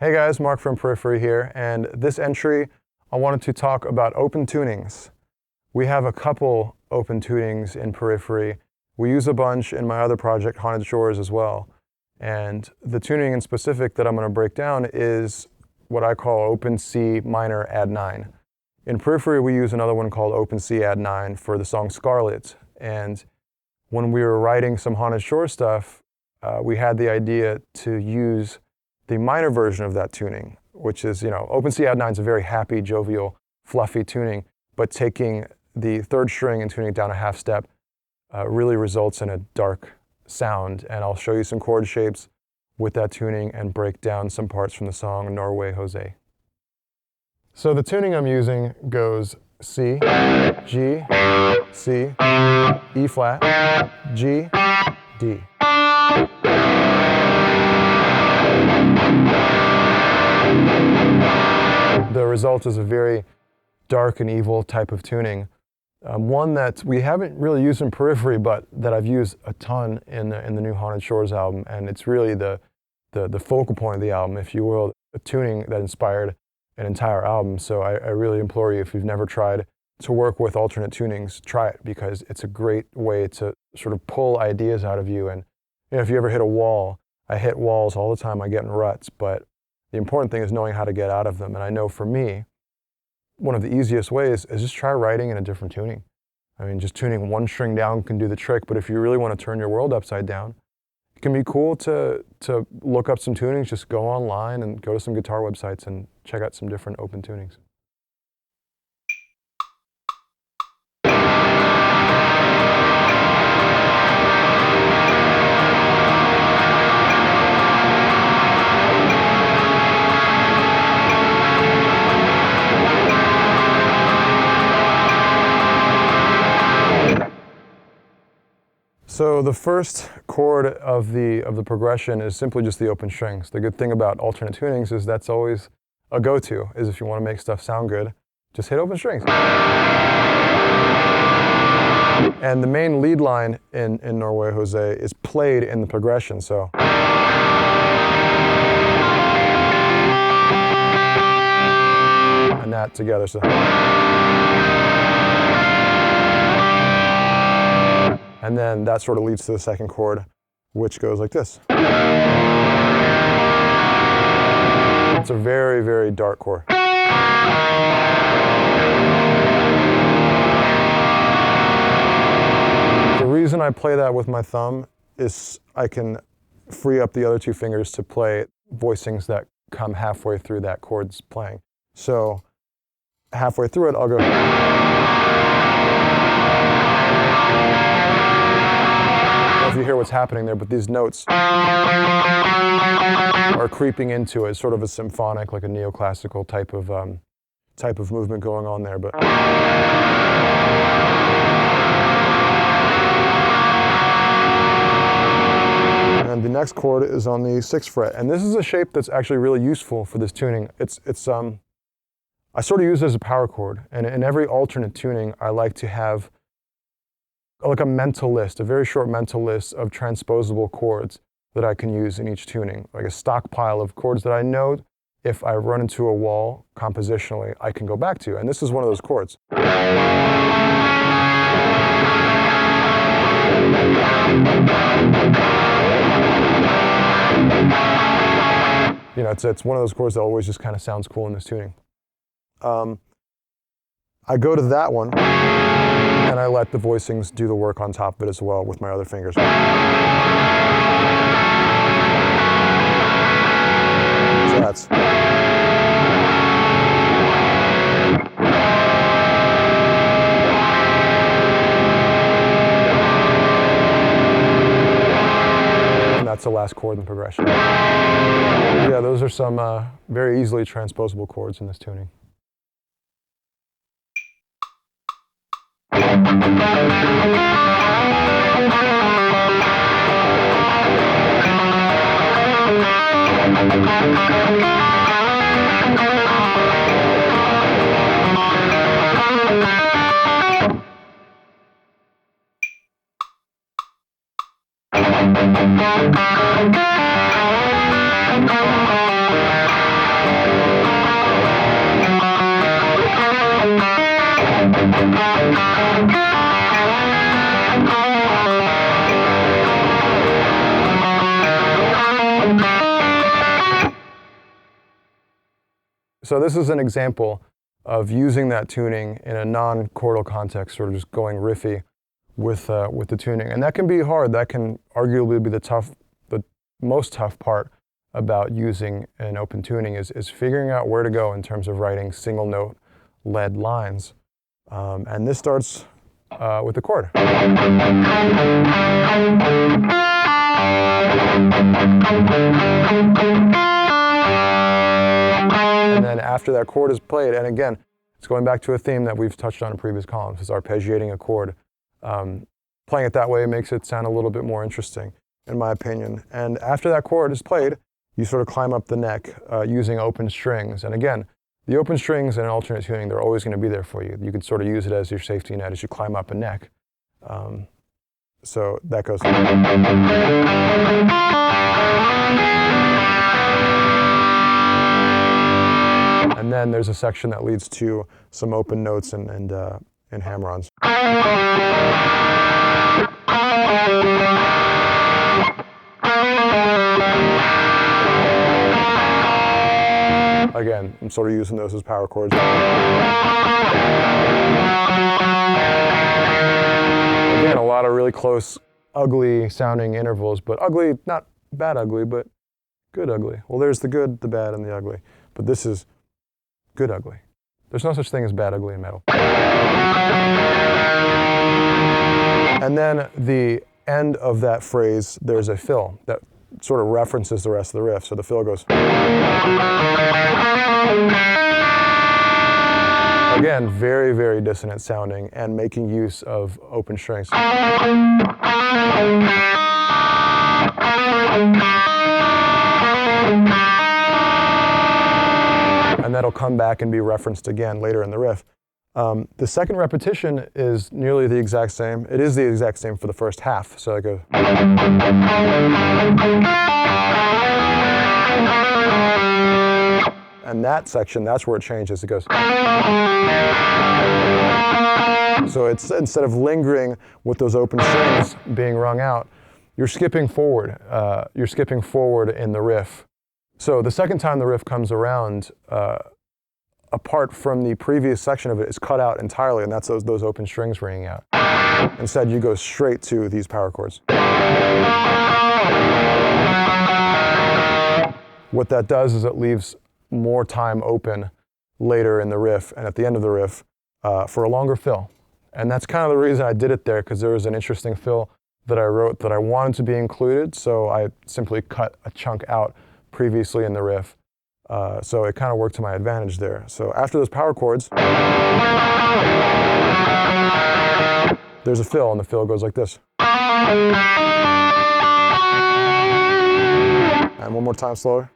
Hey guys, Mark from Periphery here, and this entry I wanted to talk about open tunings. We have a couple open tunings in Periphery. We use a bunch in my other project, Haunted Shores, as well. And the tuning in specific that I'm going to break down is what I call open C minor add 9. In Periphery, we use another one called open C add 9 for the song Scarlet. And when we were writing some Haunted Shores stuff, we had the idea to use the minor version of that tuning, which is, open C add 9 is a very happy, jovial, fluffy tuning, but taking the third string and tuning it down a half step really results in a dark sound. And I'll show you some chord shapes with that tuning and break down some parts from the song Norway Jose. So the tuning I'm using goes C, G, C, E flat, G, D. The result is a very dark and evil type of tuning. One that we haven't really used in Periphery, but that I've used a ton in the new Haunted Shores album, and it's really the focal point of the album, if you will, a tuning that inspired an entire album. So I really implore you, if you've never tried to work with alternate tunings, try it, because it's a great way to sort of pull ideas out of you. And if you ever hit a wall, I hit walls all the time, I get in ruts, but the important thing is knowing how to get out of them. And I know for me, one of the easiest ways is just try writing in a different tuning. I mean, just tuning one string down can do the trick, but if you really want to turn your world upside down, it can be cool to look up some tunings. Just go online and go to some guitar websites and check out some different open tunings. So the first chord of the progression is simply just the open strings. The good thing about alternate tunings is that's always a go-to, is if you want to make stuff sound good, just hit open strings. And the main lead line in Norway Jose is played in the progression, so. And that together, so. And then that sort of leads to the second chord, which goes like this. It's a very, very dark chord. The reason I play that with my thumb is I can free up the other two fingers to play voicings that come halfway through that chord's playing. So halfway through it, I'll go. If you hear what's happening there, but these notes are creeping into it, sort of a symphonic, like a neoclassical type of movement going on there. But and the next chord is on the 6th fret, and this is a shape that's actually really useful for this tuning. I sort of use it as a power chord, and in every alternate tuning, I like to have like a mental list, a very short mental list of transposable chords that I can use in each tuning, like a stockpile of chords that I know if I run into a wall compositionally, I can go back to. And this is one of those chords. It's one of those chords that always just kind of sounds cool in this tuning. I go to that one, and I let the voicings do the work on top of it as well with my other fingers. So that's. And that's the last chord in the progression. Yeah, those are some very easily transposable chords in this tuning. So this is an example of using that tuning in a non-chordal context, sort of just going riffy with the tuning. And that can be hard. That can arguably be the most tough part about using an open tuning is figuring out where to go in terms of writing single note led lines. And this starts with the chord. And then after that chord is played, and again, it's going back to a theme that we've touched on in previous columns, is arpeggiating a chord. Playing it that way makes it sound a little bit more interesting, in my opinion. And after that chord is played, you sort of climb up the neck using open strings. And again, the open strings in an alternate tuning, they're always going to be there for you. You can sort of use it as your safety net as you climb up a neck. So that goes. And then there's a section that leads to some open notes and hammer-ons. Again, I'm sort of using those as power chords. Again, a lot of really close, ugly sounding intervals, but ugly, not bad ugly, but good ugly. Well, there's the good, the bad, and the ugly. But this is good ugly. There's no such thing as bad ugly in metal. And then the end of that phrase, there's a fill that sort of references the rest of the riff. So the fill goes. Again, very, very dissonant sounding and making use of open strings. And that'll come back and be referenced again later in the riff. The second repetition is nearly the exact same. It is the exact same for the first half. So it goes. And that section, that's where it changes. It goes. So it's, instead of lingering with those open strings being rung out, you're skipping forward. You're skipping forward in the riff. So the second time the riff comes around, apart from the previous section of it, is cut out entirely, and that's those open strings ringing out. Instead, you go straight to these power chords. What that does is it leaves more time open later in the riff and at the end of the riff for a longer fill. And that's kind of the reason I did it there, because there was an interesting fill that I wrote that I wanted to be included, so I simply cut a chunk out previously in the riff. So it kind of worked to my advantage there. So after those power chords, there's a fill, and the fill goes like this. And one more time slower.